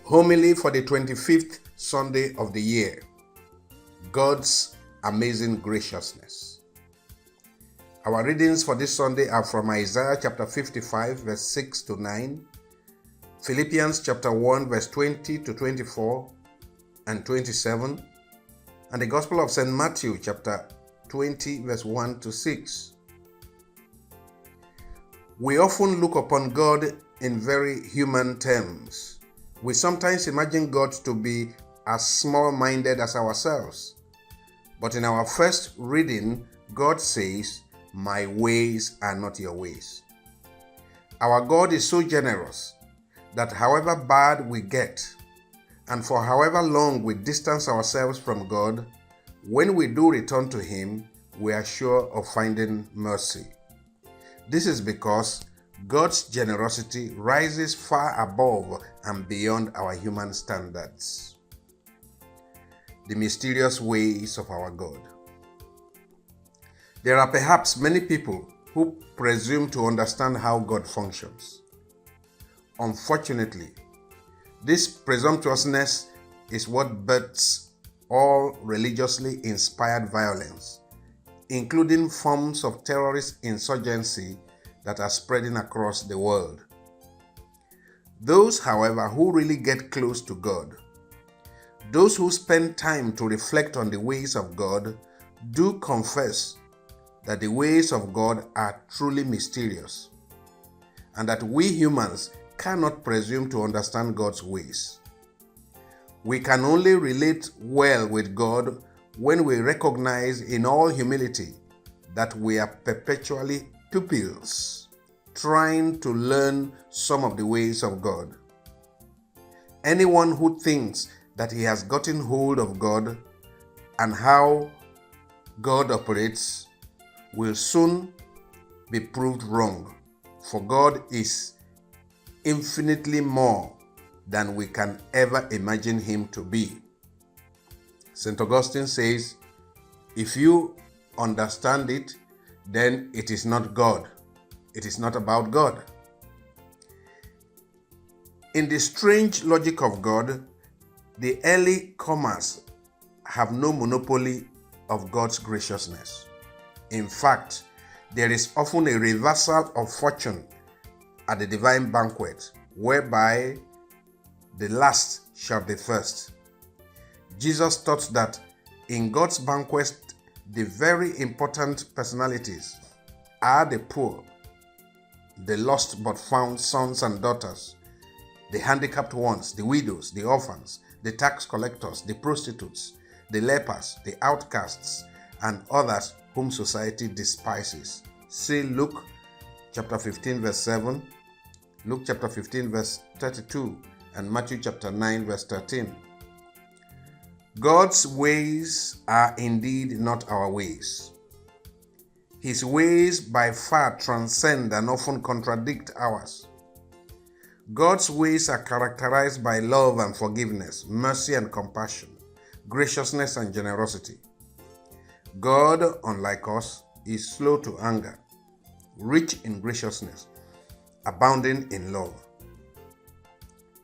Homily for the 25th Sunday of the year. God's amazing graciousness. Our readings for this Sunday are from Isaiah chapter 55 verse 6 to 9, Philippians chapter 1 verse 20 to 24 and 27, and the Gospel of St. Matthew chapter 20 verse 1 to 6. We often look upon God in very human terms. We sometimes imagine God to be as small-minded as ourselves. But in our first reading, God says, "My ways are not your ways." Our God is so generous that however bad we get, and for however long we distance ourselves from God, when we do return to Him, we are sure of finding mercy. This is because God's generosity rises far above and beyond our human standards. The mysterious ways of our God. There are perhaps many people who presume to understand how God functions. Unfortunately, this presumptuousness is what births all religiously inspired violence, including forms of terrorist insurgency that are spreading across the world. Those, however, who really get close to God, those who spend time to reflect on the ways of God, do confess that the ways of God are truly mysterious, and that we humans cannot presume to understand God's ways. We can only relate well with God when we recognize in all humility that we are perpetually pupils trying to learn some of the ways of God. Anyone who thinks that he has gotten hold of God and how God operates will soon be proved wrong, for God is infinitely more than we can ever imagine Him to be. St. Augustine says, "If you understand it, then it is not God. It is not about God." In the strange logic of God, the early comers have no monopoly of God's graciousness. In fact, there is often a reversal of fortune at the divine banquet, whereby the last shall be first. Jesus taught that in God's banquet, the very important personalities are the poor, the lost but found sons and daughters, the handicapped ones, the widows, the orphans, the tax collectors, the prostitutes, the lepers, the outcasts, and others whom society despises. See Luke chapter 15 verse 7, Luke chapter 15 verse 32, and Matthew chapter 9 verse 13. God's ways are indeed not our ways. His ways by far transcend and often contradict ours. God's ways are characterized by love and forgiveness, mercy and compassion, graciousness and generosity. God, unlike us, is slow to anger, rich in graciousness, abounding in love.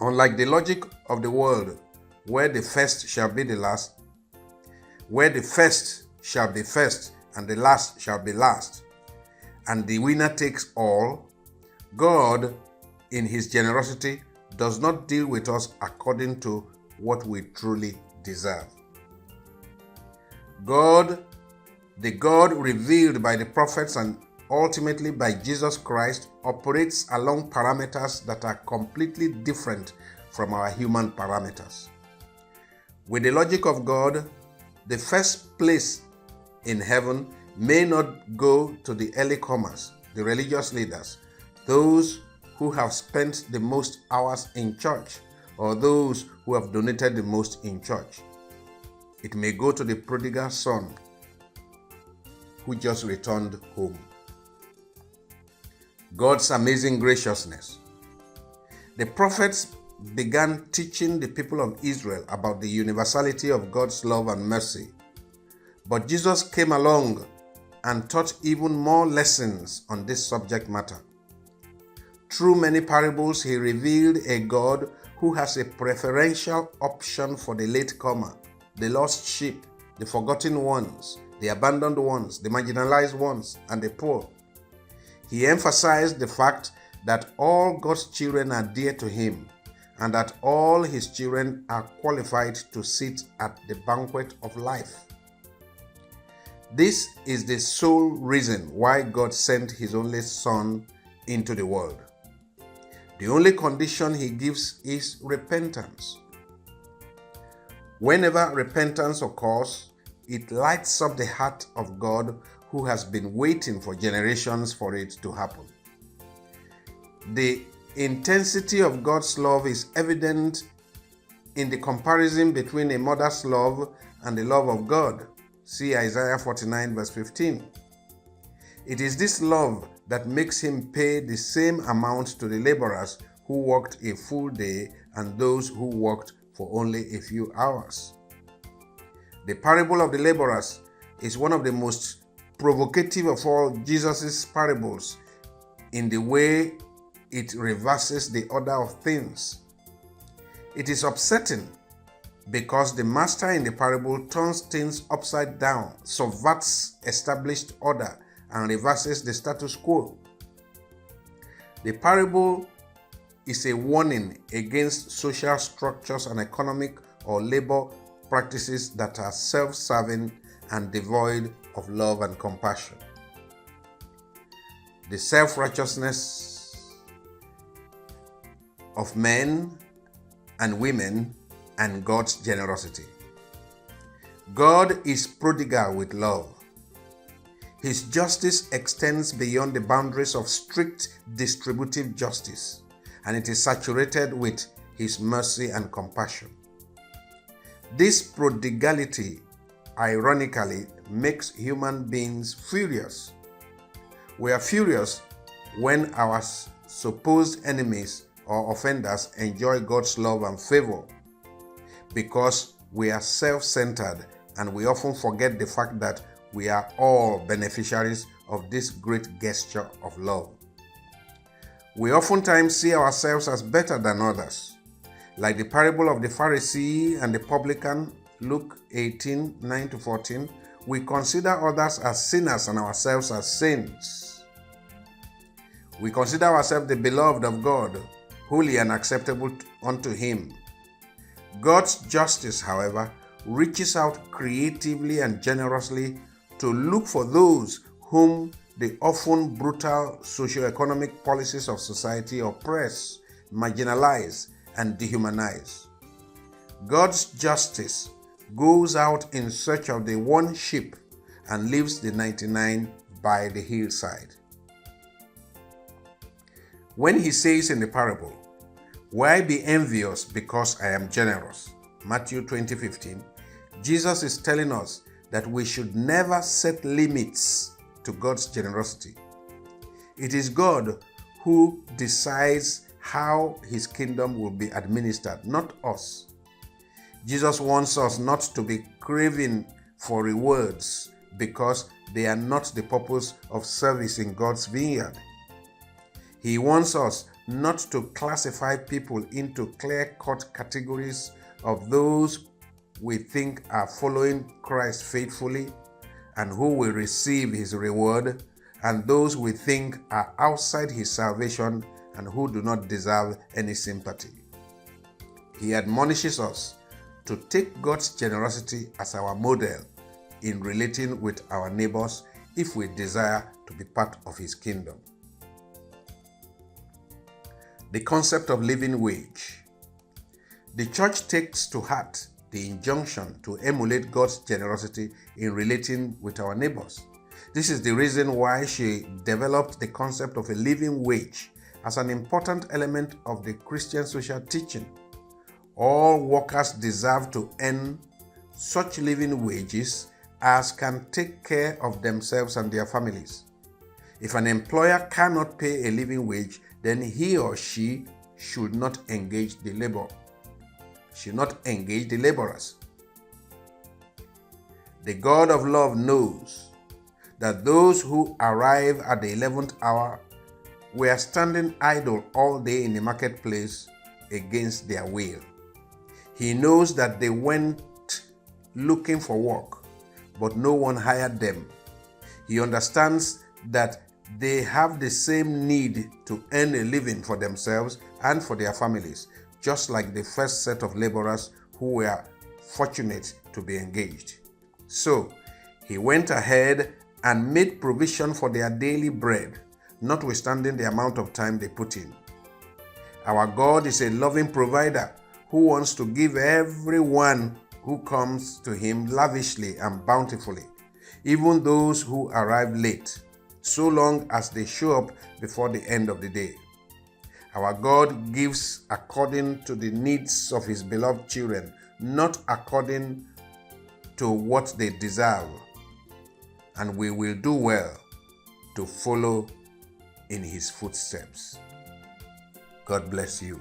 Unlike the logic of the world, where the first shall be the last, where the first shall be first and the last shall be last, and the winner takes all, God, in His generosity, does not deal with us according to what we truly deserve. God, the God revealed by the prophets and ultimately by Jesus Christ, operates along parameters that are completely different from our human parameters. With the logic of God, the first place in heaven may not go to the early comers, the religious leaders, those who have spent the most hours in church, or those who have donated the most in church. It may go to the prodigal son who just returned home. God's amazing graciousness. The prophets began teaching the people of Israel about the universality of God's love and mercy. But Jesus came along and taught even more lessons on this subject matter. Through many parables, He revealed a God who has a preferential option for the latecomer, the lost sheep, the forgotten ones, the abandoned ones, the marginalized ones, and the poor. He emphasized the fact that all God's children are dear to him and that all his children are qualified to sit at the banquet of life. This is the sole reason why God sent his only Son into the world. The only condition he gives is repentance. Whenever repentance occurs, it lights up the heart of God, who has been waiting for generations for it to happen. The intensity of God's love is evident in the comparison between a mother's love and the love of God. See Isaiah 49 verse 15. It is this love that makes him pay the same amount to the laborers who worked a full day and those who worked for only a few hours. The parable of the laborers is one of the most provocative of all Jesus' parables in the way it reverses the order of things. It is upsetting because the master in the parable turns things upside down, subverts established order, and reverses the status quo. The parable is a warning against social structures and economic or labor practices that are self-serving and devoid of love and compassion. The self-righteousness of men and women and God's generosity. God is prodigal with love. His justice extends beyond the boundaries of strict distributive justice, and it is saturated with his mercy and compassion. This prodigality, ironically, makes human beings furious. We are furious when our supposed enemies or offenders enjoy God's love and favor, because we are self-centered and we often forget the fact that we are all beneficiaries of this great gesture of love. We oftentimes see ourselves as better than others. Like the parable of the Pharisee and the publican, Luke 18, 9-14, we consider others as sinners and ourselves as saints. We consider ourselves the beloved of God, holy and acceptable unto him. God's justice, however, reaches out creatively and generously to look for those whom the often brutal socio-economic policies of society oppress, marginalize, and dehumanize. God's justice goes out in search of the one sheep and leaves the 99 by the hillside. When he says in the parable, "Why be envious because I am generous?" Matthew 20:15, Jesus is telling us that we should never set limits to God's generosity. It is God who decides how his kingdom will be administered, not us. Jesus wants us not to be craving for rewards because they are not the purpose of service in God's vineyard. He wants us not to classify people into clear-cut categories of those we think are following Christ faithfully and who will receive his reward, and those we think are outside his salvation and who do not deserve any sympathy. He admonishes us to take God's generosity as our model in relating with our neighbors if we desire to be part of his kingdom. The concept of living wage. The church takes to heart the injunction to emulate God's generosity in relating with our neighbors. This is the reason why she developed the concept of a living wage as an important element of the Christian social teaching. All workers deserve to earn such living wages as can take care of themselves and their families. If an employer cannot pay a living wage, then he or she should not engage the laborers. The God of love knows that those who arrive at the 11th hour were standing idle all day in the marketplace against their will. He knows that they went looking for work, but no one hired them. He understands that they have the same need to earn a living for themselves and for their families, just like the first set of laborers who were fortunate to be engaged. So he went ahead and made provision for their daily bread, notwithstanding the amount of time they put in. Our God is a loving provider who wants to give everyone who comes to him lavishly and bountifully, even those who arrive late, so long as they show up before the end of the day. Our God gives according to the needs of his beloved children, not according to what they deserve, and we will do well to follow in his footsteps. God bless you.